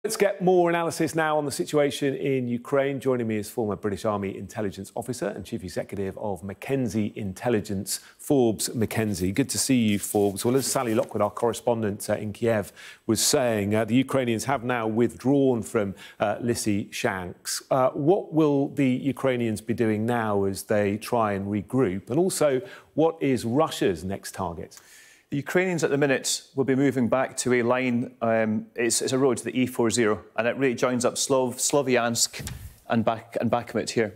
Let's get more analysis now on the situation in Ukraine. Joining me is former British Army intelligence officer and chief executive of Mackenzie Intelligence, Forbes Mackenzie. Good to see you, Forbes. Well, as Sally Lockwood, our correspondent in Kiev, was saying, the Ukrainians have now withdrawn from Lysychansk. What will the Ukrainians be doing now as they try and regroup? And also, what is Russia's next target? The Ukrainians at the minute will be moving back to a line, it's a road, the E40, and it really joins up Lysychansk and Bakhmut here.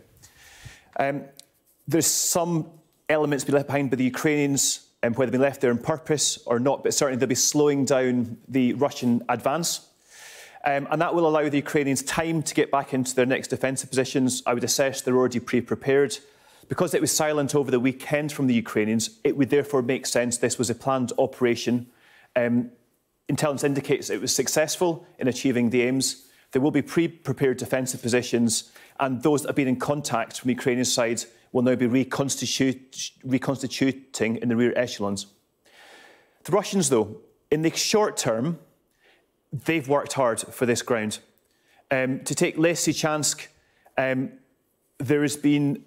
There's some elements be left behind by the Ukrainians, whether they've been left there on purpose or not, but certainly they'll be slowing down the Russian advance. And that will allow the Ukrainians time to get back into their next defensive positions. I would assess they're already pre-prepared. Because it was silent over the weekend from the Ukrainians, it would therefore make sense this was a planned operation. Intelligence indicates it was successful in achieving the aims. There will be pre-prepared defensive positions, and those that have been in contact from the Ukrainian side will now be reconstituting in the rear echelons. The Russians, though, in the short term, they've worked hard for this ground. To take Lysychansk, there has been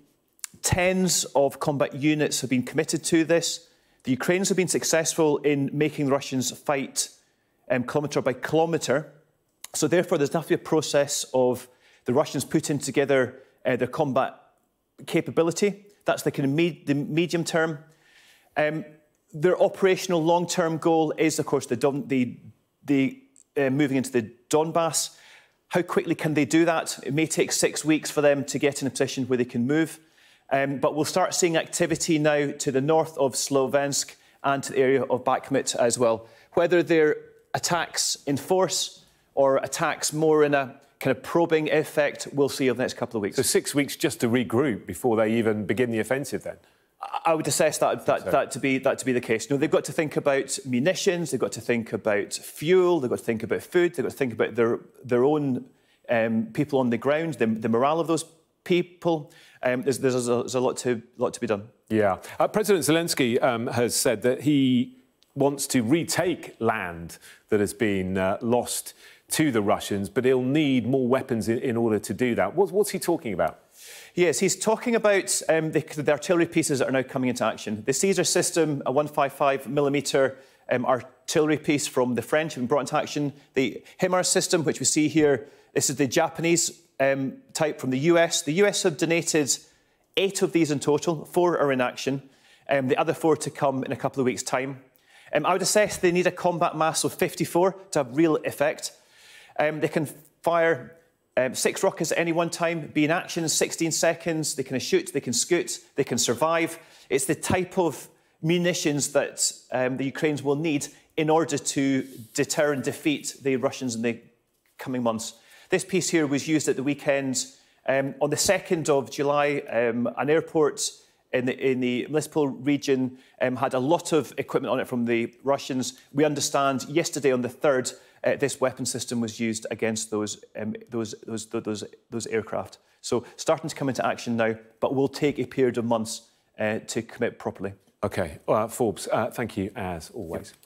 tens of combat units have been committed to this. The Ukrainians have been successful in making the Russians fight kilometre by kilometre. So therefore, there's not to be a process of the Russians putting together their combat capability. That's the kind of the medium term. Their operational long-term goal is, of course, moving into the Donbass. How quickly can they do that? It may take 6 weeks for them to get in a position where they can move. But we'll start seeing activity now to the north of Lysychansk and to the area of Bakhmut as well. Whether they're attacks in force or attacks more in a kind of probing effect, we'll see over the next couple of weeks. So 6 weeks just to regroup before they even begin the offensive then? I would assess that to be the case. You know, they've got to think about munitions, they've got to think about fuel, they've got to think about food, they've got to think about their own people on the ground, the morale of those people. There's a lot to be done. Yeah. President Zelensky has said that he wants to retake land that has been lost to the Russians, but he'll need more weapons in order to do that. What's he talking about? Yes, he's talking about the artillery pieces that are now coming into action. The Caesar system, a 155mm artillery piece from the French, have been brought into action. The HIMARS system, which we see here, this is the Japanese type from the US. The US have donated 8 of these in total. 4 are in action. The other 4 to come in a couple of weeks' time. I would assess they need a combat mass of 54 to have real effect. They can fire 6 rockets at any one time, be in action in 16 seconds. They can shoot, they can scoot, they can survive. It's the type of munitions that the Ukrainians will need in order to deter and defeat the Russians in the coming months. This piece here was used at the weekend. On the 2nd of July, an airport in the municipal region had a lot of equipment on it from the Russians. We understand yesterday on the 3rd, this weapon system was used against those aircraft. So starting to come into action now, but will take a period of months to commit properly. OK. Forbes, thank you as always. Yep.